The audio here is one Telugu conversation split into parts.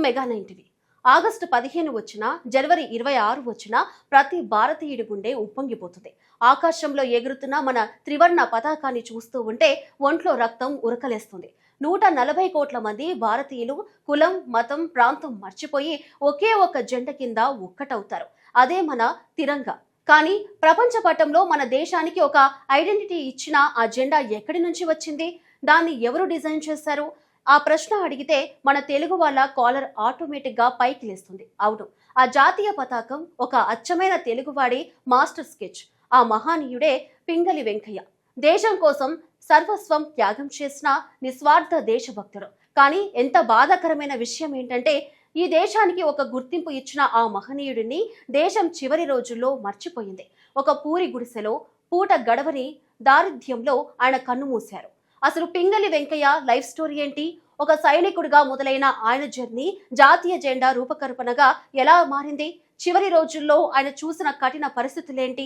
మెగా 90. ఆగస్టు 15 వచ్చినా, జనవరి 26 వచ్చినా ప్రతి భారతీయుడి గుండె ఉప్పొంగిపోతుంది. ఆకాశంలో ఎగురుతున్న మన త్రివర్ణ పతాకాన్ని చూస్తూ ఉంటే ఒంట్లో రక్తం ఉరకలేస్తుంది. 140 కోట్ల మంది భారతీయులు కులం, మతం, ప్రాంతం మర్చిపోయి ఒకే ఒక్క జెండా కింద ఒక్కటవుతారు. అదే మన తిరంగా. కానీ ప్రపంచ పటంలో మన దేశానికి ఒక ఐడెంటిటీ ఇచ్చిన ఆ జెండా ఎక్కడి నుంచి వచ్చింది? దాన్ని ఎవరు డిజైన్ చేశారు? ఆ ప్రశ్న అడిగితే మన తెలుగు వాళ్ళ కాలర్ ఆటోమేటిక్ గా పైకి లేస్తుంది. అవును, ఆ జాతీయ పతాకం ఒక అచ్చమైన తెలుగువాడి మాస్టర్ స్కెచ్. ఆ మహానీయుడే పింగళి వెంకయ్య. దేశం కోసం సర్వస్వం త్యాగం చేసిన నిస్వార్థ దేశభక్తుడు. కానీ ఎంత బాధాకరమైన విషయం ఏంటంటే, ఈ దేశానికి ఒక గుర్తింపు ఇచ్చిన ఆ మహనీయుడిని దేశం చివరి రోజుల్లో మర్చిపోయింది. ఒక పూరి గుడిసెలో పూట గడవని దారిద్ర్యంలో ఆయన కన్నుమూశారు. అసలు పింగళి వెంకయ్య లైఫ్ స్టోరీ ఏంటి? ఒక సైనికుడిగా మొదలైన ఆయన జర్నీ జాతీయ జెండా రూపకల్పనగా ఎలా మారింది? చివరి రోజుల్లో ఆయన చూసిన కఠిన పరిస్థితులేంటి?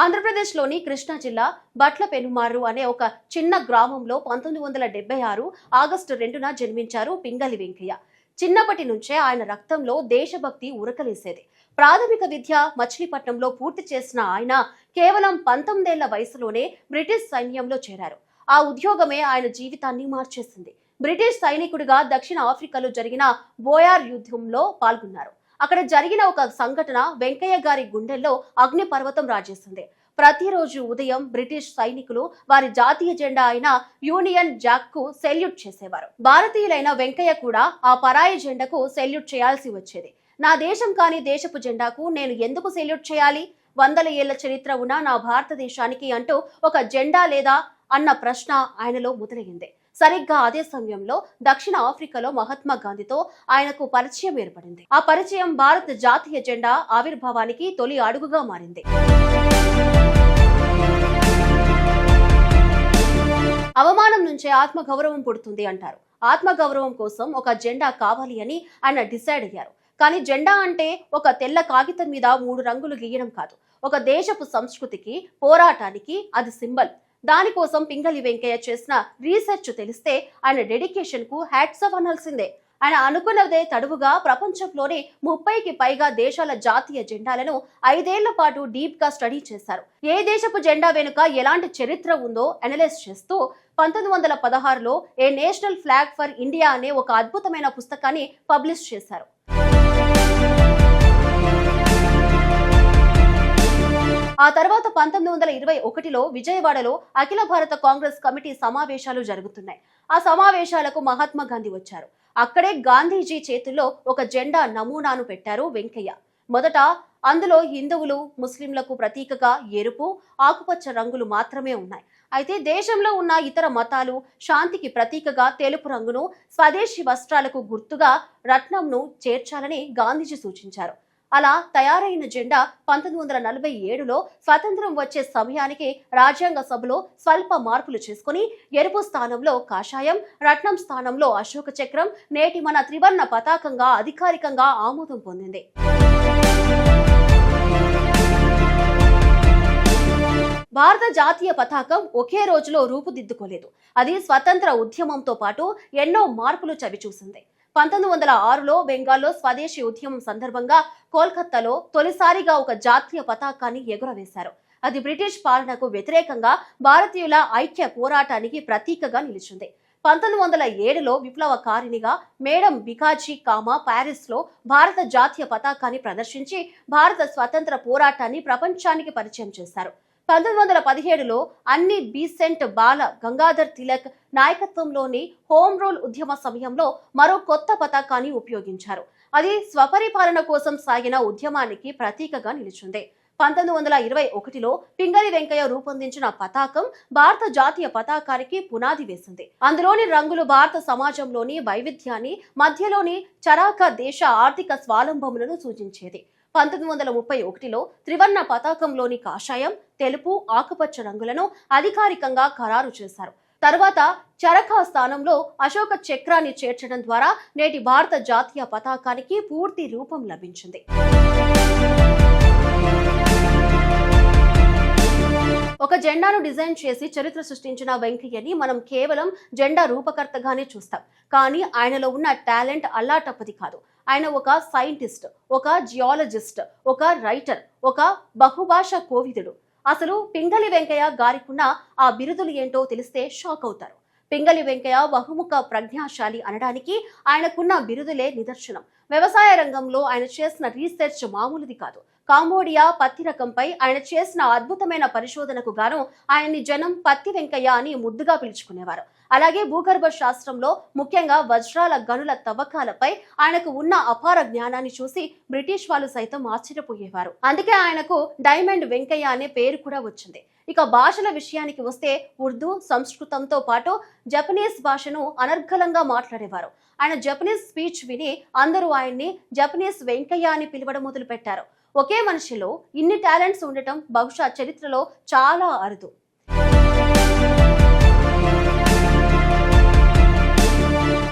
ఆంధ్రప్రదేశ్లోని కృష్ణా జిల్లా బట్ల పెనుమారు అనే ఒక చిన్న గ్రామంలో 1976 ఆగస్టు 2న జన్మించారు పింగళి వెంకయ్య. చిన్నప్పటి నుంచే ఆయన రక్తంలో దేశభక్తి ఉరకలేసేది. ప్రాథమిక విద్య మచిలీపట్నంలో పూర్తి చేసిన ఆయన కేవలం 19 ఏళ్ల వయసులోనే బ్రిటిష్ సైన్యంలో చేరారు. ఆ ఉద్యోగమే ఆయన జీవితాన్ని మార్చేసింది. బ్రిటిష్ సైనికుడిగా దక్షిణ ఆఫ్రికాలో జరిగిన బోయార్ యుద్ధంలో పాల్గొన్నారు. అక్కడ జరిగిన ఒక సంఘటన వెంకయ్య గారి గుండెల్లో అగ్ని పర్వతం రాజేసింది. ప్రతిరోజు ఉదయం బ్రిటిష్ సైనికులు వారి జాతీయ జెండా అయిన యూనియన్ జాక్ కు సెల్యూట్ చేసేవారు. భారతీయులైన వెంకయ్య కూడా ఆ పరాయి జెండాకు సెల్యూట్ చేయాల్సి వచ్చేది. నా దేశం కాని దేశపు జెండాకు నేను ఎందుకు సెల్యూట్ చేయాలి? 100 ఏళ్ల చరిత్ర ఉన్న నా భారతదేశానికి అంటూ ఒక జెండా లేదా అన్న ప్రశ్న ఆయనలో మొదలైంది. సరిగ్గా అదే సమయంలో దక్షిణ ఆఫ్రికాలో మహాత్మా గాంధీతో ఆయనకు పరిచయం ఏర్పడింది. ఆ పరిచయం భారత జాతీయ జెండా ఆవిర్భావానికి తొలి అడుగుగా మారింది. అవమానం నుంచే ఆత్మగౌరవం పుడుతుంది అంటారు. ఆత్మగౌరవం కోసం ఒక జెండా కావాలి అని ఆయన డిసైడ్ అయ్యారు. కానీ జెండా అంటే ఒక తెల్ల కాగితం మీద 3 రంగులు గీయడం కాదు. ఒక దేశపు సంస్కృతికి, పోరాటానికి అది సింబల్. దానికోసం పింగళి వెంకయ్య చేసిన రీసెర్చ్ తెలిస్తే ఆయన డెడికేషన్ కు హ్యాట్స్ ఆఫ్ అనాల్సిందే. ఆయన అనుకున్నదే తడువుగా ప్రపంచంలోని 30కి పైగా దేశాల జాతీయ జెండాలను 5 ఏళ్ల పాటు డీప్ గా స్టడీ చేశారు. ఏ దేశపు జెండా వెనుక ఎలాంటి చరిత్ర ఉందో అనలైజ్ చేస్తూ 1916లో ఏ నేషనల్ ఫ్లాగ్ ఫర్ ఇండియా అనే ఒక అద్భుతమైన పుస్తకాన్ని పబ్లిష్ చేశారు. ఆ తర్వాత 1921లో విజయవాడలో అఖిల భారత కాంగ్రెస్ కమిటీ సమావేశాలు జరుగుతున్నాయి. ఆ సమావేశాలకు మహాత్మా గాంధీ వచ్చారు. అక్కడే గాంధీజీ చేతుల్లో ఒక జెండా నమూనాను పెట్టారు వెంకయ్య. మొదట అందులో హిందువులు, ముస్లింలకు ప్రతీకగా ఎరుపు, ఆకుపచ్చ రంగులు మాత్రమే ఉన్నాయి. అయితే దేశంలో ఉన్న ఇతర మతాలు శాంతికి ప్రతీకగా తెలుపు రంగును, స్వదేశీ వస్త్రాలకు గుర్తుగా రత్నంను చేర్చాలని గాంధీజీ సూచించారు. అలా తయారైన జెండా 1947లో స్వతంత్రం వచ్చే సమయానికి రాజ్యాంగ సభలో స్వల్ప మార్పులు చేసుకుని ఎరుపు స్థానంలో కాషాయం, రత్నం స్థానంలో అశోక చక్రం నేటి మన త్రివర్ణ పతాకంగా అధికారికంగా ఆమోదం పొందింది. భారత జాతీయ పతాకం ఒకే రోజులో రూపుదిద్దుకోలేదు. అది స్వతంత్ర ఉద్యమంతో పాటు ఎన్నో మార్పులు చవిచూసింది. 1906లో బెంగాల్లో స్వదేశీ ఉద్యమం సందర్భంగా కోల్కతాలో తొలిసారిగా ఒక జాతీయ పతాకాన్ని ఎగురవేశారు. అది బ్రిటిష్ పాలనకు వ్యతిరేకంగా భారతీయుల ఐక్య పోరాటానికి ప్రతీకగా నిలిచింది. 1907లో విప్లవకారిణిగా మేడం బికాజీ కామా ప్యారిస్ లో భారత జాతీయ పతాకాన్ని ప్రదర్శించి భారత స్వతంత్ర పోరాటాన్ని ప్రపంచానికి పరిచయం చేశారు. 1917లో అన్ని బీసెంట్ బాల గంగాధర్ తిలక్ నాయకత్వంలోని హోమ్ రూల్ ఉద్యమ సమయంలో మరో కొత్త పతాకాన్ని ఉపయోగించారు. అది స్వపరిపాలన కోసం సాగిన ఉద్యమానికి ప్రతీకగా నిలిచింది. 1921లో పింగళి వెంకయ్య రూపొందించిన పతాకం భారత జాతీయ పతాకానికి పునాది వేసింది. అందులోని రంగులు భారత సమాజంలోని వైవిధ్యాన్ని, మధ్యలోని చరాక దేశ ఆర్థిక స్వావలంబనను సూచించేది. 1931లో త్రివర్ణ పతాకంలోని కాషాయం, తెలుపు, ఆకుపచ్చ రంగులను అధికారికంగా ఖరారు చేశారు. తర్వాత చరఖా స్థానంలో అశోక చక్రాన్ని చేర్చడం ద్వారా నేటి భారత జాతీయ పతాకానికి పూర్తి రూపం లభించింది. ఒక జెండాను డిజైన్ చేసి చరిత్ర సృష్టించిన వెంకయ్యని మనం కేవలం జెండా రూపకర్తగానే చూస్తాం. కానీ ఆయనలో ఉన్న టాలెంట్ అల్లాటప్పది కాదు. ఆయన ఒక సైంటిస్ట్, ఒక జియాలజిస్ట్, ఒక రైటర్, ఒక బహుభాష కోవిదుడు. అసలు పింగళి వెంకయ్య గారికున్న ఆ బిరుదులు ఏంటో తెలిస్తే షాక్ అవుతారు. పింగళి వెంకయ్య బహుముఖ ప్రజ్ఞాశాలి అనడానికి ఆయనకున్న బిరుదులే నిదర్శనం. వ్యవసాయ రంగంలో ఆయన చేసిన రీసెర్చ్ మామూలుది కాదు. కాంబోడియా పత్తి రకంపై ఆయన చేసిన అద్భుతమైన పరిశోధనకు గాను ఆయన్ని జనం పత్తి వెంకయ్య అని ముద్దుగా పిలుచుకునేవారు. అలాగే భూగర్భ శాస్త్రంలో ముఖ్యంగా వజ్రాల గనుల తవ్వకాలపై ఆయనకు ఉన్న అపార జ్ఞానాన్ని చూసి బ్రిటిష్ వాళ్ళు సైతం ఆశ్చర్యపోయేవారు. అందుకే ఆయనకు డైమండ్ వెంకయ్య అనే పేరు కూడా వచ్చింది. ఇక భాషల విషయానికి వస్తే ఉర్దూ, సంస్కృతంతో పాటు జపనీస్ భాషను అనర్గళంగా మాట్లాడేవారు. ఆయన జపనీస్ స్పీచ్ విని అందరూ ఆయన్ని జపనీస్ వెంకయ్య అని పిలవడం మొదలు పెట్టారు. ఒకే మనిషిలో ఇన్ని టాలెంట్స్ ఉండటం బహుశా చరిత్రలో చాలా అరుదు.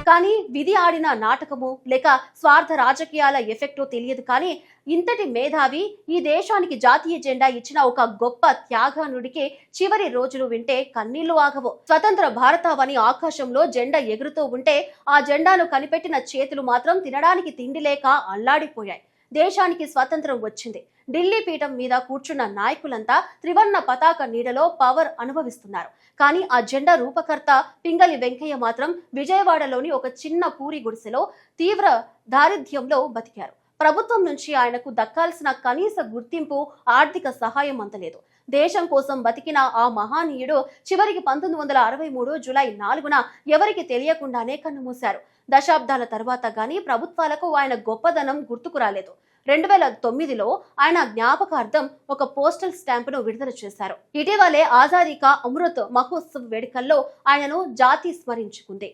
కానీ విధి ఆడిన నాటకమో లేక స్వార్థ రాజకీయాల ఎఫెక్టో తెలియదు. కానీ ఇంతటి మేధావి ఈ దేశానికి జాతీయ జెండా ఇచ్చిన ఒక గొప్ప త్యాగానుడికి చివరి రోజులు వింటే కన్నీళ్లు ఆగవు. స్వతంత్ర భారతావని ఆకాశంలో జెండా ఎగురుతూ ఉంటే ఆ జెండాను కనిపెట్టిన చేతులు మాత్రం తినడానికి తిండి లేక అల్లాడిపోయాయి. దేశానికి స్వతంత్రం వచ్చింది. ఢిల్లీ పీఠం మీద కూర్చున్న నాయకులంతా త్రివర్ణ పతాక నీడలో పవర్ అనుభవిస్తున్నారు. కానీ ఆ జెండా రూపకర్త పింగళి వెంకయ్య మాత్రం విజయవాడలోని ఒక చిన్న పూరి గుడిసెలో తీవ్ర దారిద్ర్యంలో బతికారు. ప్రభుత్వం నుంచి ఆయనకు దక్కాల్సిన కనీస గుర్తింపు, ఆర్థిక సహాయం అందలేదు. దేశం కోసం బతికిన ఆ మహానీయుడు చివరికి 1963 జూలై 4న ఎవరికి తెలియకుండానే కన్నుమూశారు. దశాబ్దాల తర్వాత గానీ ప్రభుత్వాలకు ఆయన గొప్పదనం గుర్తుకు రాలేదు. 2009లో ఆయన జ్ఞాపకార్థం ఒక పోస్టల్ స్టాంపును విడుదల చేశారు. ఇటీవలే ఆజాదీ కా అమృత్ మహోత్సవ్ వేడుకల్లో ఆయనను జాతి స్మరించుకుంది.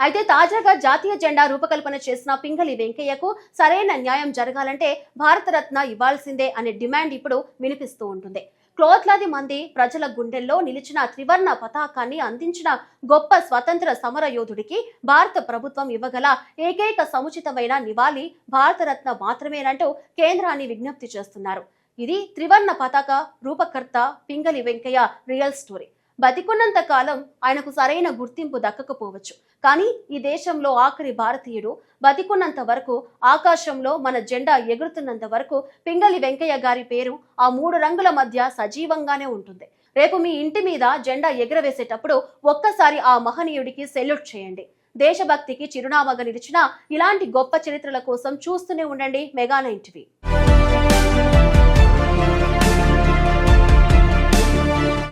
అయితే తాజాగా జాతీయ జెండా రూపకల్పన చేసిన పింగళి వెంకయ్యకు సరైన న్యాయం జరగాలంటే భారతరత్న ఇవ్వాల్సిందే అనే డిమాండ్ ఇప్పుడు వినిపిస్తూ ఉంటుంది. కోట్లాది మంది ప్రజల గుండెల్లో నిలిచిన త్రివర్ణ పతాకాన్ని అందించిన గొప్ప స్వతంత్ర సమర యోధుడికి భారత ప్రభుత్వం ఇవ్వగల ఏకైక సముచితమైన నివాళి భారతరత్న మాత్రమేనంటూ కేంద్రాన్ని విజ్ఞప్తి చేస్తున్నారు. ఇది త్రివర్ణ పతాక రూపకర్త పింగళి వెంకయ్య రియల్ స్టోరీ. బతికున్నంత కాలం ఆయనకు సరైన గుర్తింపు దక్కకపోవచ్చు. కానీ ఈ దేశంలో ఆఖరి భారతీయుడు బతికున్నంత వరకు, ఆకాశంలో మన జెండా ఎగురుతున్నంత వరకు పింగళి వెంకయ్య గారి పేరు ఆ 3 రంగుల మధ్య సజీవంగానే ఉంటుంది. రేపు మీ ఇంటి మీద జెండా ఎగురవేసేటప్పుడు ఒక్కసారి ఆ మహనీయుడికి సెల్యూట్ చేయండి. దేశభక్తికి చిరునామాగా నిలిచిన ఇలాంటి గొప్ప చరిత్రల కోసం చూస్తూనే ఉండండి మెగా 9 టీవీ.